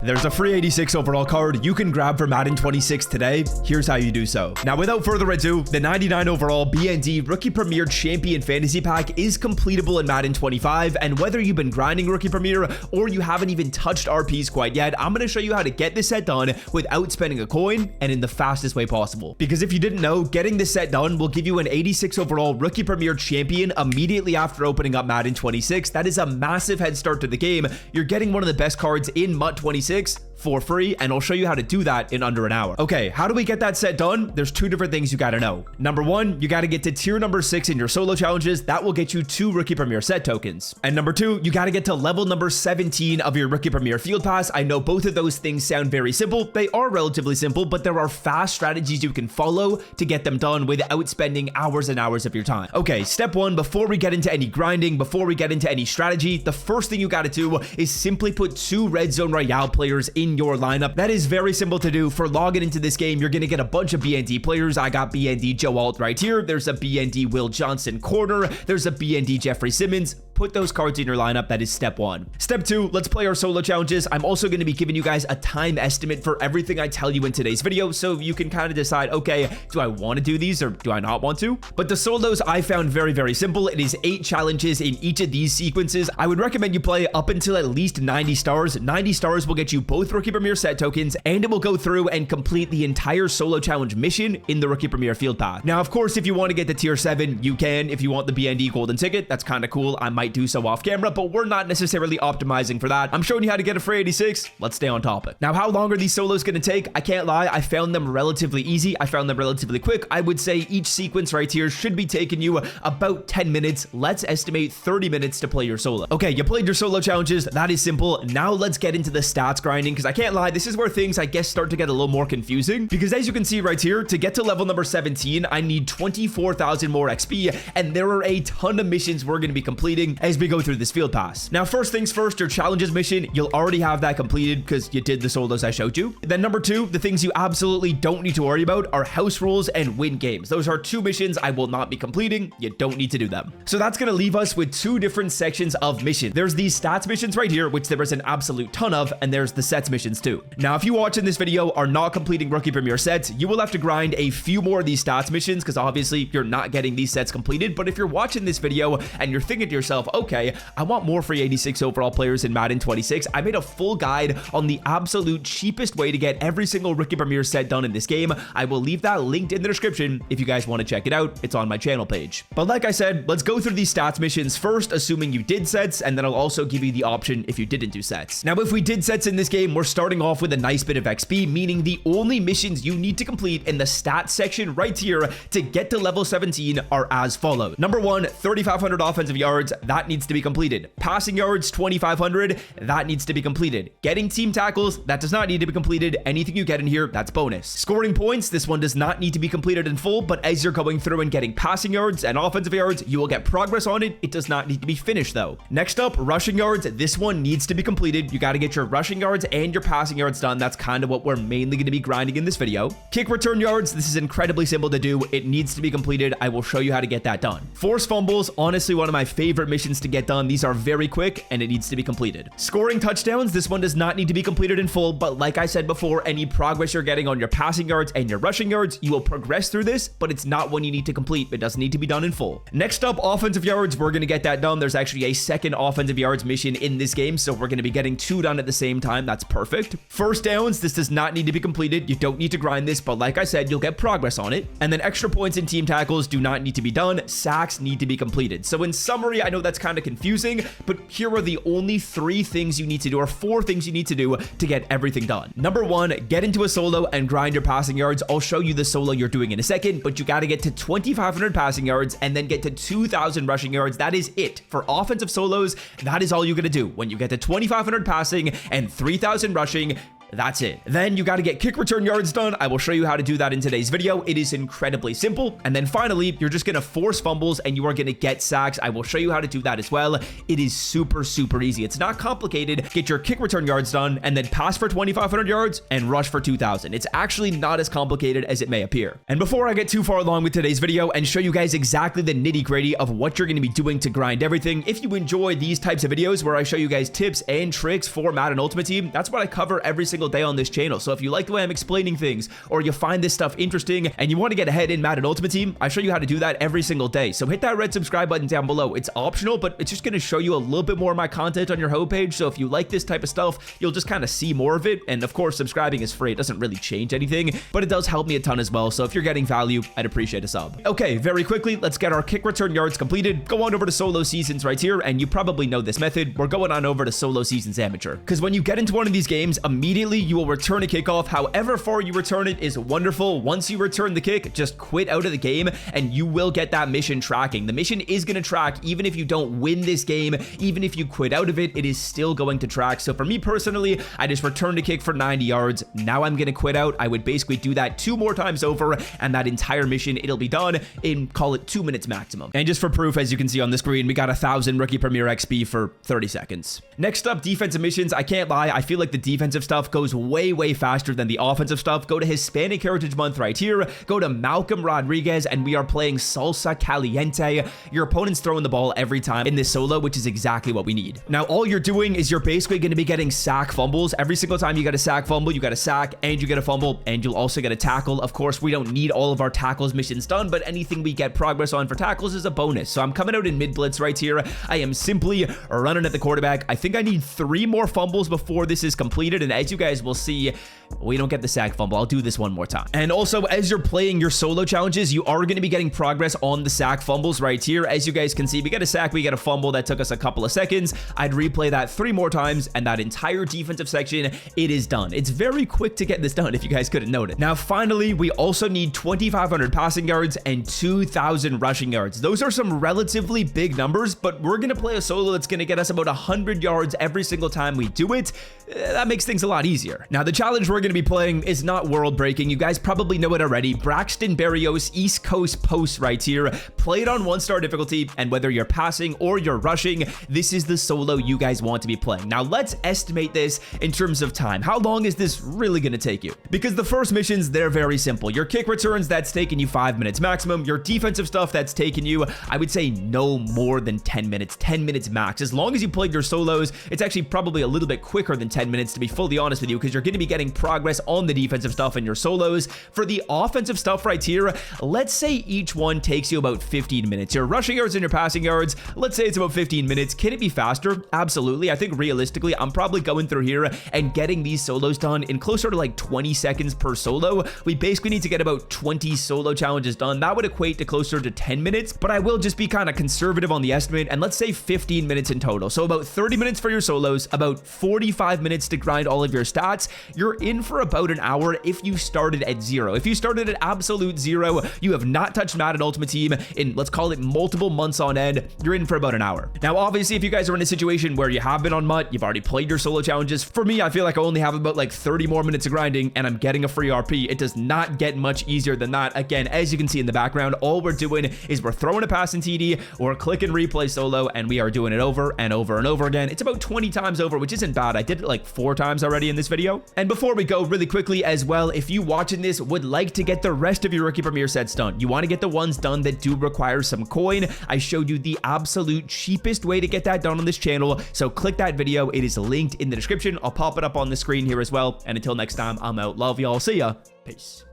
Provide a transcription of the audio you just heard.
There's a free 86 overall card you can grab for Madden 26 today. Here's how you do so. Now, without further ado, the 99 overall BND Rookie Premier Champion Fantasy Pack is completable in Madden 25, and whether you've been grinding Rookie Premier or you haven't even touched RPs quite yet, I'm going to show you how to get this set done without spending a coin and in the fastest way possible. Because if you didn't know, getting this set done will give you an 86 overall Rookie Premier Champion immediately after opening up Madden 26. That is a massive head start to the game. You're getting one of the best cards in MUT 26 for free, and I'll show you how to do that in under an hour. Okay, how do we get that set done? There's two different things you got to know. Number one, you got to get to tier number 6 in your solo challenges. That will get you 2 Rookie Premier set tokens. And number 2, you got to get to level number 17 of your Rookie Premier Field Pass. I know both of those things sound very simple. They are relatively simple, but there are fast strategies you can follow to get them done without spending hours and hours of your time. Okay, step 1, before we get into any grinding, before we get into any strategy, the first thing you got to do is simply put 2 Red Zone Royale players in your lineup. That is very simple to do. For logging into this game, you're going to get a bunch of BND players. I got BND Joe Alt right here. There's a BND Will Johnson corner. There's a BND Jeffrey Simmons. Put those cards in your lineup. That is step 1. Step 2, let's play our solo challenges. I'm also going to be giving you guys a time estimate for everything I tell you in today's video, so you can kind of decide, okay, do I want to do these or do I not want to? But the solos I found very simple. It is 8 challenges in each of these sequences. I would recommend you play up until at least 90 stars. 90 stars will get you both Rookie Premier set tokens, and it will go through and complete the entire solo challenge mission in the Rookie Premier Field Pass. Now, of course, if you want to get to tier 7, you can. If you want the BND golden ticket, that's kind of cool. I might do so off camera, but we're not necessarily optimizing for that. I'm showing you how to get a free 86. Let's stay on topic. Now, how long are these solos going to take? I can't lie. I found them relatively easy. I found them relatively quick. I would say each sequence right here should be taking you about 10 minutes. Let's estimate 30 minutes to play your solo. Okay, you played your solo challenges. That is simple. Now let's get into the stats grinding, because I can't lie. This is where things, I guess, start to get a little more confusing, because as you can see right here, to get to level number 17, I need 24,000 more XP, and there are a ton of missions we're going to be completing as we go through this field pass. Now, first things first, your challenges mission, you'll already have that completed because you did the solos I showed you. Then number 2, the things you absolutely don't need to worry about are house rules and win games. Those are 2 missions I will not be completing. You don't need to do them. So that's going to leave us with 2 different sections of mission. There's these stats missions right here, which there is an absolute ton of, and there's the sets missions too. Now, if you watching this video are not completing Rookie Premier sets, you will have to grind a few more of these stats missions, because obviously you're not getting these sets completed. But if you're watching this video and you're thinking to yourself, okay, I want more free 86 overall players in Madden 26, I made a full guide on the absolute cheapest way to get every single Rookie Premier set done in this game. I will leave that linked in the description if you guys want to check it out. It's on my channel page. But like I said, let's go through these stats missions first, assuming you did sets, and then I'll also give you the option if you didn't do sets. Now, if we did sets in this game, we're starting off with a nice bit of XP, meaning the only missions you need to complete in the stats section right here to get to level 17 are as follows. Number 1, 3,500 offensive yards. That needs to be completed. Passing yards, 2,500. That needs to be completed. Getting team tackles, that does not need to be completed. Anything you get in here, that's bonus. Scoring points, this one does not need to be completed in full, but as you're going through and getting passing yards and offensive yards, you will get progress on it. It does not need to be finished though. Next up, rushing yards. This one needs to be completed. You got to get your rushing yards and your passing yards done. That's kind of what we're mainly going to be grinding in this video. Kick return yards. This is incredibly simple to do. It needs to be completed. I will show you how to get that done. Force fumbles, honestly, one of my favorite missions to get done. These are very quick and it needs to be completed. Scoring touchdowns. This one does not need to be completed in full, but like I said before, any progress you're getting on your passing yards and your rushing yards, you will progress through this, but it's not one you need to complete. It doesn't need to be done in full. Next up, offensive yards. We're going to get that done. There's actually a second offensive yards mission in this game, so we're going to be getting 2 done at the same time. That's perfect. First downs. This does not need to be completed. You don't need to grind this, but like I said, you'll get progress on it. And then extra points and team tackles do not need to be done. Sacks need to be completed. So in summary, I know that's kind of confusing, but here are the only 3 things you need to do, or 4 things you need to do to get everything done. Number 1, get into a solo and grind your passing yards. I'll show you the solo you're doing in a second, but you got to get to 2,500 passing yards and then get to 2,000 rushing yards. That is it. For offensive solos, that is all you're going to do. When you get to 2,500 passing and 3,000 rushing, That's it. Then you got to get kick return yards done. I will show you how to do that in today's video. It is incredibly simple. And then finally, you're just going to force fumbles and you are going to get sacks. I will show you how to do that as well. It is super, super easy. It's not complicated. Get your kick return yards done and then pass for 2,500 yards and rush for 2,000. It's actually not as complicated as it may appear. And before I get too far along with today's video and show you guys exactly the nitty-gritty of what you're going to be doing to grind everything, if you enjoy these types of videos where I show you guys tips and tricks for Madden Ultimate Team, that's what I cover every single day on this channel. So if you like the way I'm explaining things, or you find this stuff interesting and you want to get ahead in Madden Ultimate Team, I show you how to do that every single day. So hit that red subscribe button down below. It's optional, but it's just going to show you a little bit more of my content on your homepage. So if you like this type of stuff, you'll just kind of see more of it. And of course, subscribing is free. It doesn't really change anything, but it does help me a ton as well. So if you're getting value, I'd appreciate a sub. Okay, very quickly, let's get our kick return yards completed. Go on over to solo seasons right here, and you probably know this method. We're going on over to solo seasons amateur, because when you get into one of these games, immediately you will return a kickoff. However far you return it is wonderful. Once you return the kick, just quit out of the game and you will get that mission tracking. The mission is going to track even if you don't win this game. Even if you quit out of it, it is still going to track. So for me personally, I just returned a kick for 90 yards. Now I'm going to quit out. I would basically do that 2 more times over, and that entire mission, it'll be done in, call it, 2 minutes maximum. And just for proof, as you can see on the screen, we got 1,000 Rookie Premier XP for 30 seconds. Next up, defensive missions. I can't lie, I feel like the defensive stuff goes way faster than the offensive stuff. Go to Hispanic Heritage Month right here. Go to Malcolm Rodriguez, and we are playing Salsa Caliente. Your opponent's throwing the ball every time in this solo, which is exactly what we need. Now, all you're doing is you're basically going to be getting sack fumbles. Every single time you get a sack fumble, you got a sack, and you get a fumble, and you'll also get a tackle. Of course, we don't need all of our tackles missions done, but anything we get progress on for tackles is a bonus. So I'm coming out in mid blitz right here. I am simply running at the quarterback. I think I need 3 more fumbles before this is completed, and as you guys will see, we don't get the sack fumble. I'll do this one more time. And also, as you're playing your solo challenges, you are going to be getting progress on the sack fumbles right here. As you guys can see, we get a sack, we get a fumble. That took us a couple of seconds. I'd replay that 3 more times, and that entire defensive section, it is done. It's very quick to get this done, if you guys couldn't note it. Now, finally, we also need 2,500 passing yards and 2,000 rushing yards. Those are some relatively big numbers, but we're going to play a solo that's going to get us about 100 yards every single time we do it. That makes things a lot easier. Now, the challenge we're going to be playing is not world breaking. You guys probably know it already. Braxton Berrios East Coast Post right here. Play it on 1-star difficulty, and whether you're passing or you're rushing, this is the solo you guys want to be playing. Now, let's estimate this in terms of time. How long is this really going to take you? Because the first missions, they're very simple. Your kick returns, that's taking you 5 minutes maximum. Your defensive stuff, that's taking you, I would say, no more than 10 minutes. 10 minutes max. As long as you played your solos, it's actually probably a little bit quicker than 10 minutes, to be fully honest with you, because you're going to be getting progress on the defensive stuff in your solos. For the offensive stuff right here, let's say each one takes you about 15 minutes. Your rushing yards and your passing yards, let's say it's about 15 minutes. Can it be faster? Absolutely. I think realistically, I'm probably going through here and getting these solos done in closer to like 20 seconds per solo. We basically need to get about 20 solo challenges done. That would equate to closer to 10 minutes, but I will just be kind of conservative on the estimate, and let's say 15 minutes in total. So about 30 minutes for your solos, about 45 minutes to grind all of your stats. You're in for about an hour if you started at 0. If you started at absolute 0, you have not touched Madden Ultimate Team in, let's call it, multiple months on end, you're in for about an hour. Now, obviously, if you guys are in a situation where you have been on MUT, you've already played your solo challenges, for me, I feel like I only have about like 30 more minutes of grinding, and I'm getting a free RP. It does not get much easier than that. Again, as you can see in the background, all we're doing is we're throwing a pass in TD, or click and replay solo, and we are doing it over and over and over again. It's about 20 times over, which isn't bad. I did it like 4 times already in this video. And before we go, really quickly as well, if you watching this would like to get the rest of your Rookie Premier sets done, you want to get the ones done that do require some coin, I showed you the absolute cheapest way to get that done on this channel. So click that video. It is linked in the description. I'll pop it up on the screen here as well. And until next time, I'm out. Love y'all. See ya. Peace.